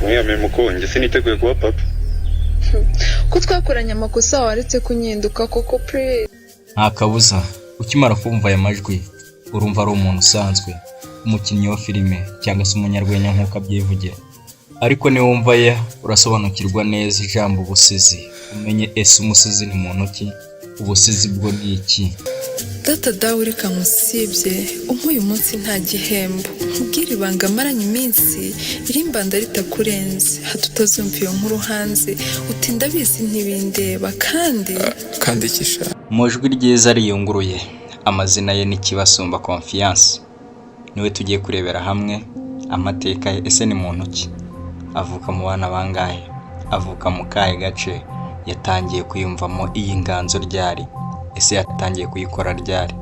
Mwiyame mukonje siniteguye kuba papa. Ko twakoranye amakosa waretse kunyinduka koko please. Nta kabuza ukimara kumva aya majwi urumva ari umuntu usanzwe, umukinnyi wa filime cyangwa se umunyarwenya nk'uko abyivugira. Ariko ni wumva ye urasobanukirwa neza ijambo ubusizi, umenye ese umusizi ni muntu ki, ubusizi bwo ni iki. Data dawe uri kamusibye uyu munsi nta gihembo, nkubwira ibanga maranye iminsi irimbanda ritakurenze, hatutazumva iyo nkuru hanze uti ndabizi ntibindeba kandi kisha. Mujwi ryiza riyunguruye, amazina ye ni Kibasumba Confiance. Niwe tugiye kurebera hamwe amateka ye. Ese ni muntu ki, avuka mu bana bangahe, avuka mu kahe gace, yatangiye kuyumvamo iyi nganzo ryari, ese yatangiye kuyikora ryari.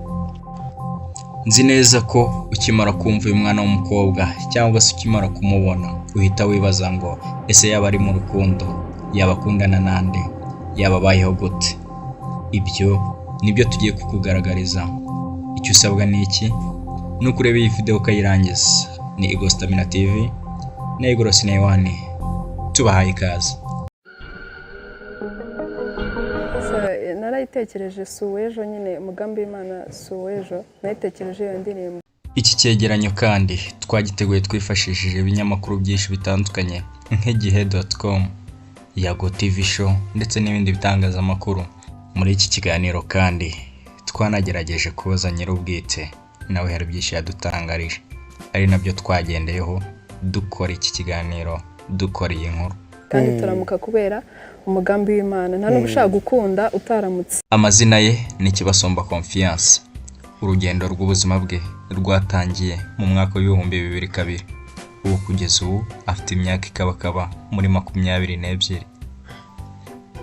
Nzi neza ko ukimara kumva uyu mwana w'umukobwa cyangwa se ukimara kumubona uhita wibaza ngo ese yaba ari mu rukundo, yaba akundana nande, yaba abayeho gute. Ibyo nibyo tugiye kukugaragariza. Icyo usabwa ni iki? Ni ukureba iyi video ukayirangiza. Ni Ego Stamina TV na Ego Sinewani, tubahaye ikaze. Narayitekereje suwejo nyine umugambi w'Imana suwejo, nayitekereje iyo ndirimbo. Iki cyegeranyo kandi twagiteguye twifashishije ibinyamakuru byinshi bitandukanye nk'igihe.com, Yago TV show ndetse n'ibindi bitangazamakuru. Muri iki kiganiro kandi twanagerageje kubaza nyir'ubwite, nawe hari byinshi yadutangarije, ari nabyo twagendeyeho dukora iki kiganiro, dukora iyi nkuru. Kandi turamuka kubera umugambi w'Imana, nta n'ushaka gukunda utaramutse. Amazina ye ni Kibasumba Confiance. Urugendo rw'ubuzima bwe rwatangiye mu mwaka w'2002. Ubu kugeza ubu afite imyaka ikabakaba muri 22.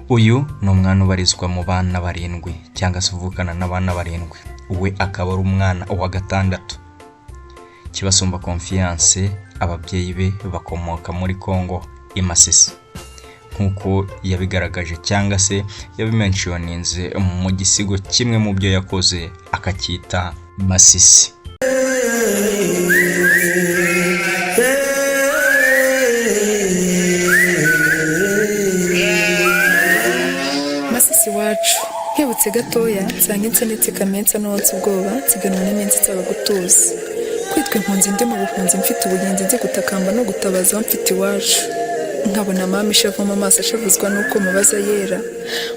Uyu ni umwana ubarizwa mu bana barindwi cyangwa se uvukana n'abana barindwi, we akaba ari umwana wa gatandatu. Kibasumba Confiance ababyeyi be bakomoka muri Kongo i Masisi, nkuko yabigaragaje cyangwa se yabimentioninze mu gisigo kimwe mu byo yakoze akacyita Masisi. Masisi wacu nkebutse gatoya nsanga intsinitse kamensa n'uwatsi ubwoba nsiganwa n'iminsi nsaba gutuza, kwitwa impunzi ndi mu buhunzi mfite ubugenzi nzi gutakamba no gutabaza mfite iwacu. Nkabona mama ishavu mu maso ashavuzwa nuko mubaza yera,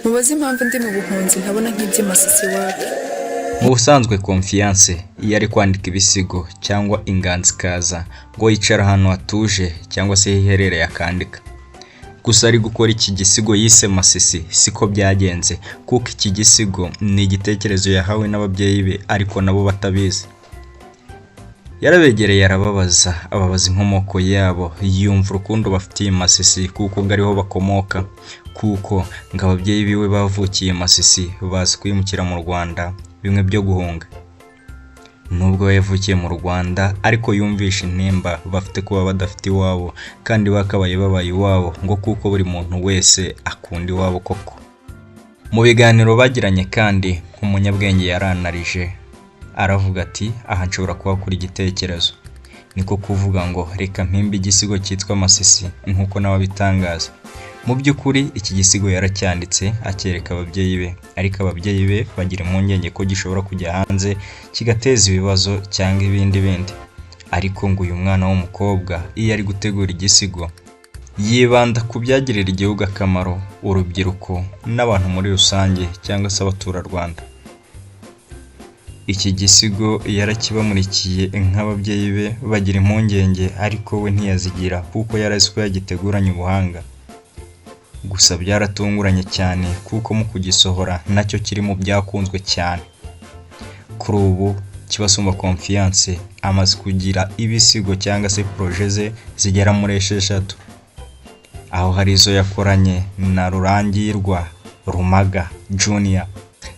mubaza impamvu ndi mu buhunzi ntabona nk'iby'Masisi wacu. Mu busanzwe Confiance iyo ari kwandika ibisigo cyangwa inganzi kaza ngo yicara ahantu hatuje cyangwa se hiherereye akandika. Gusa ari gukora iki gisigo yise Masisi siko byagenze, kuko iki gisigo ni igitekerezo yahawe n'ababyeyi be ariko nabo batabizi. Yarabegereye arababaza, ababaza inkomoko yabo, yumva urukundo bafitiye Masisi kuko ngariho bakomoka, kuko ngo ababyeyi biwe bavukiye Masisi bazi kwimukira mu Rwanda bimwe byo guhunga. Nubwo yavukiye mu Rwanda ariko yumvisha intimba bafite kuba badafite iwabo kandi bakabaye babaye iwabo, ngo kuko buri muntu wese akunda iwabo koko. Mu biganiro bagiranye kandi nk'umunyabwenge yaranarije aravuga ati aha nshobora kuhakura igitekerezo, niko kuvuga ngo reka mpimbe igisigo cyitwa Masisi nk'uko nawe bitangaza. Mu by'ukuri iki gisigo yaracyanditse akereka ababyeyi be, ariko ababyeyi be bagira impungenge ko gishobora kujya hanze kigateza ibibazo cyangwa ibindi. Ariko ngo uyu mwana w'umukobwa iyo ari gutegura igisigo yibanda ku byagirira igihugu akamaro, urubyiruko n'abantu muri rusange cyangwa se abaturarwanda. Iki gisigo yarakibamurikiye nk'ababyeyi be bagira impungenge, ariko we ntiyazigira kuko yarazi ko yagiteguranye ubuhanga. Gusa byaratunguranye cyane kuko mu kugisohora nacyo kiri mu byakunzwe cyane. Kuri ubu Kibasumba Confiance amaze kugira ibisigo cyangwa se projet ze zigera muri 6, aho hari izo yakoranye na Rurangirwa Rumaga Junior.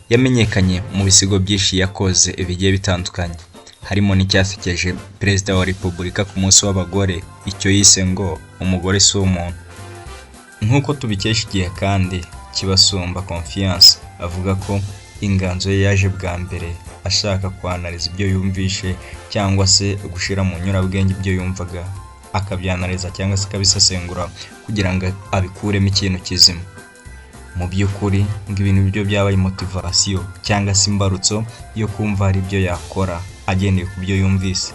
Yamenyekanye mu bisigo byinshi yakoze bigiye bitandukanye, harimo n'icyasekeje Perezida wa Repubulika ku munsi w'abagore, icyo yise ngo umugore si umuntu. Nkuko tubikesha igihe kandi Kibasumba Confiance avuga ko inganzo ye yaje bwa mbere ashaka kwanariza ibyo yumvishe cyangwa se gushira mu nyurabwenge ibyo yumvaga akabyanariza cyangwa se akabisesengura kugira ngo abikuremo ikintu kizima. Mu by'ukuri ngo ibintu byo byabaye motivasiyo cyangwa se imbarutso yo kumva hari ibyo yakora agendeye ku byo yumvise.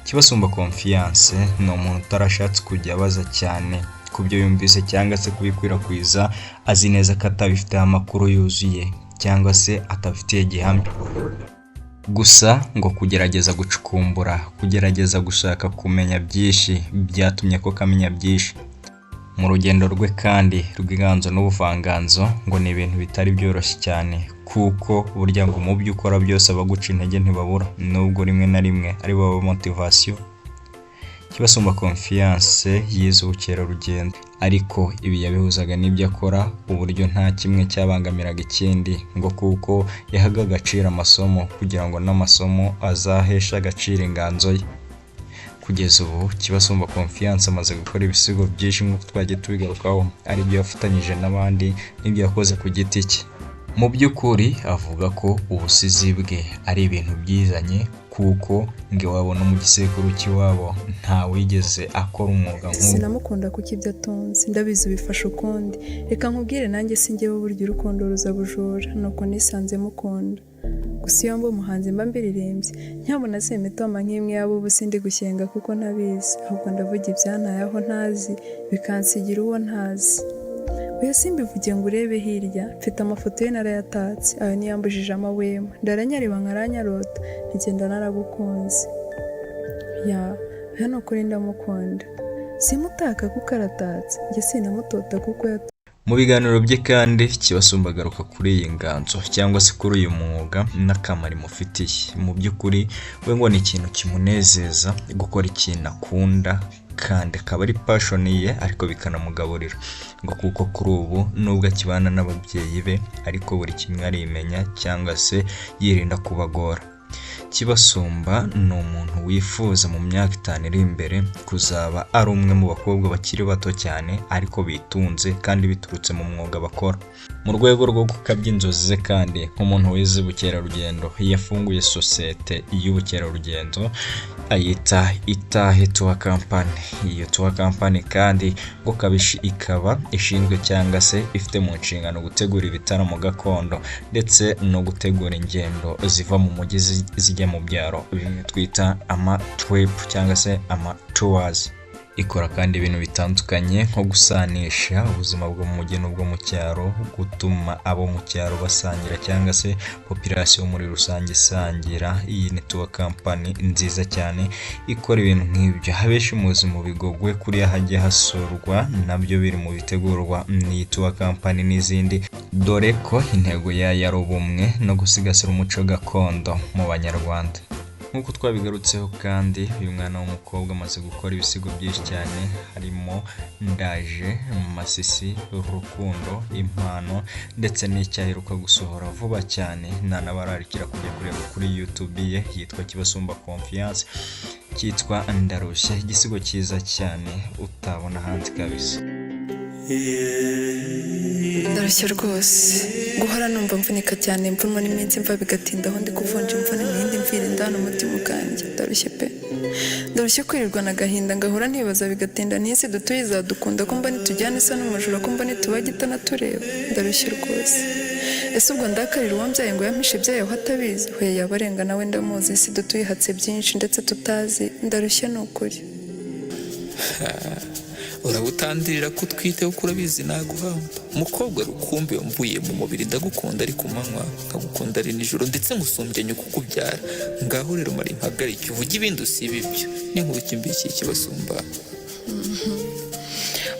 Kibasumba Confiance ni umuntu utarashatse kujya abaza cyane ku byo yumvise cyangwa se kubikwirakwiza azi neza ko atabifiteho amakuru yuzuye cyangwa se atabifitiye gihamya. Gusa ngo kugerageza gucukumbura, kugerageza gushaka kumenya byinshi byatumye ko kamenya byinshi. Mu rugendo rwe kandi rw'inganzo n'ubuvanganzo ngo ni ibintu bitari byoroshye cyane kuko burya ngo mu byo ukora byose abaguca intege ntibabura, nubwo rimwe na rimwe ari bo motivasiyo. Kibasumba Confiance yize ubukerarugendo ariko ibi yabihuzaga n'ibyo akora uburyo nta kimwe cyabangamiraga ikindi, ngo kuko yahaga agaciro amasomo kugira ngo n'amasomo azahesha agaciro inganzo ye. Kugeza ubu Kibasumba Confiance amaze gukora ibisigo byinshi nk'uko twagiye tubigarukaho, ari byo yafatanyije n'abandi n'ibyo yakoze ku giti cye. Mu by'ukuri avuga ko ubusizi bwe ari ibintu byizanye kuko ngo iwabo no mu gisekuru cy'iwabo nta wigeze akora umwuga nk'uwo. Sinamukunda kuko ibyo atunze ndabizi bifasha ukundi. Reka nkubwire nanjye sinjyewe burya urukundo ruza bujura, nuko nisanze mukunda. Gusa iyo mba umuhanzi mba mbiririmbye nyabona simitoma nk'imwe yabo ubu sindi gushyenga kuko ntabizi, ahubwo ndavuga ibyantaye aho ntazi bikansigira uwo ntazi. Oya simbivuge ngo urebe hirya, mfite amafoto ye narayatatse, ayo niyambujije amahwemo, ndaranyareba nkaranyarota, ntigenda naragukunze. Hano kuri ndamukunda, simutaka kuko aratatse, njye sinamutota kuko Mu biganiro bye kandi Kibasumba agaruka kuri iyi nganzo cyangwa se kuri uyu mwuga n'akamaro imufitiye. Mu by'ukuri we ngo ni ikintu kimunezeza gukora ikintu akunda kandi akaba ari passion ye ariko bikanamugaburira, ngo kuko kuri ubu nubwo akibana n'ababyeyi be ariko buri kimwe arimenya cyangwa se yirinda kubagora. Kibasumba ni umuntu wifuza mu myaka 5 iri imbere kuzaba ari umwe mu bakobwa bakiri bato cyane ariko bitunze kandi biturutse mu mwuga bakora. Mu rwego rwo gukabya inzozi ze kandi nk'umuntu wize ubukerarugendo yafunguye sosiyete y'ubukerarugendo ayita Itahe Tour Company. Iyo tour company kandi ngo ikaba ishinzwe cyangwa se ifite mu nshingano gutegura ibitaramo gakondo ndetse no gutegura ingendo ziva mu mujyi zijya mu byaro, bimwe twita ama trip cyangwa se ama tours. Ikora kandi ibintu bitandukanye nko gusanisha ubuzima bwo mu mujyi n'ubwo mu cyaro, gutuma abo mu cyaro basangira cyangwa se population muri rusange isangira. Iyi ni tour company nziza cyane ikora ibintu nk'ibyo, habeshi muzi mu bigogwe kuri hajye hasurwa nabyo biri mu bitegurwa ni tour company n'izindi, dore ko intego yayo ari ubumwe no gusigasira umuco gakondo mu Banyarwanda. Nk'uko twabigarutseho kandi uyu mwana w'umukobwa amaze gukora ibisigo byinshi cyane, harimo Ndaje, Masisi, Urukundo, Impano ndetse n'icyaheruka gusohora vuba cyane. Nanabararikira kujya kureba kuri YouTube ye yitwa Kibasumba Confiance, cyitwa Ndarushye, igisigo cyiza cyane utabona hanze kabisa. Ndarushye rwose, guhora numva mvunika cyane, mvunwa n'iminsi mva bigatinda aho ndi kuvunja imvune mu yindi mvire ndana umutima ukanjye. Ndarushye pe, ndarushye kwirirwa n'agahinda ngahora ntibaza bigatinda ntisi dutuye izadukunda ko mba nitujyana isa n'umujura ko mba nitubagita natureba. Ndarushye rwose, ese ubwo ndakarira uwambyaye ngo yampishe ibyayo aho atabizi? Hoya yaba arenga nawe ndamuzi, si dutuye hatse byinshi ndetse tutazi. Ndarushye ni ukuri. Urabutandirira ko utwite kuko urabizi naguhamba. Umukobwa rukumbi mvuye mu mubiri ndagukunda ari ku manywa nkagukunda ari nijoro ndetse ngusumbye nyuko kubyara. Ngaho rero mari mpagarike uvuge ibindi usiba ibyo. N'inkuru kimbikiye Kibasumba.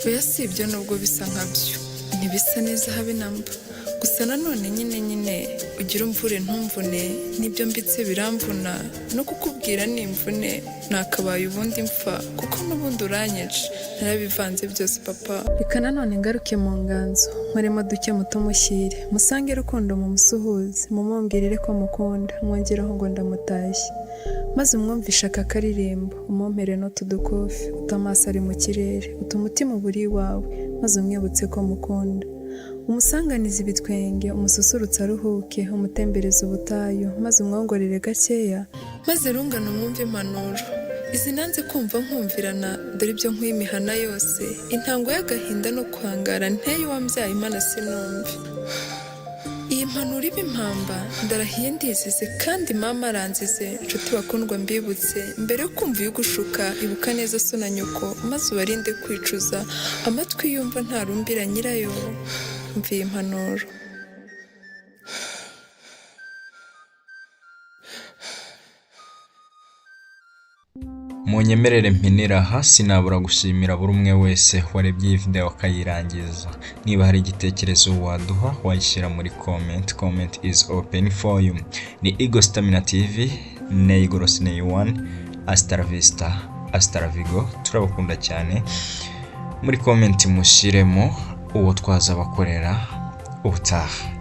Oya si ibyo nubwo bisa nkabyo, ntibisa neza habe namba. Gusa nanone nyine ugira umvure ntumvune, nibyo mbitse biramvuna no kukubwira nimvune nakabaye ubundi mfa kuko n'ubundi uranyica. Narabivanze byose papa. Reka nanone ngaruke mu nganzo nkoremo duke mutumushyire, musange Rukundo mu musuhuze, mumumbwirire ko mukunda, mwongeraho ngo ndamutashye, maze umwumvisha aka karirimbo, umumpere no tudukofi, utamaso ari mu kirere, utumutima buri wawe, maze umwibutse ko mukunda. Umusanganiza ibitwenge, umususurutsa aruhuke, umutembereza ubutayu, maze umwongorere gakeya, maze rungano umwumve impanuro. izi nanze kumva nkumvirana dore ibyo nkwiye imihana yose intango y'agahinda no kwangara nteye wambyaye imana sinumve iyi mpanuro iba impamba ndarahiye ndizize kandi mama aranzize inshuti bakundwa mbibutse mbere yo kumva iyo gushuka ibuka neza so na nyoko maze ubarinde kwicuza amatwi yumva ntarumbira nyirayo mviye impanuro. Munyemerere mpinira hasi nabura gushimira buri umwe wese warebye iyi video akayirangiza. Niba hari igitekerezo waduha wayishyira muri comment is open for you. Ni Eagle Stamina TV, Neigoro Sinei 1, Hasta la vista, hasta la vigo. Turabakunda cyane. Muri comment mushiremo uwo twaza bakorera ubutaha.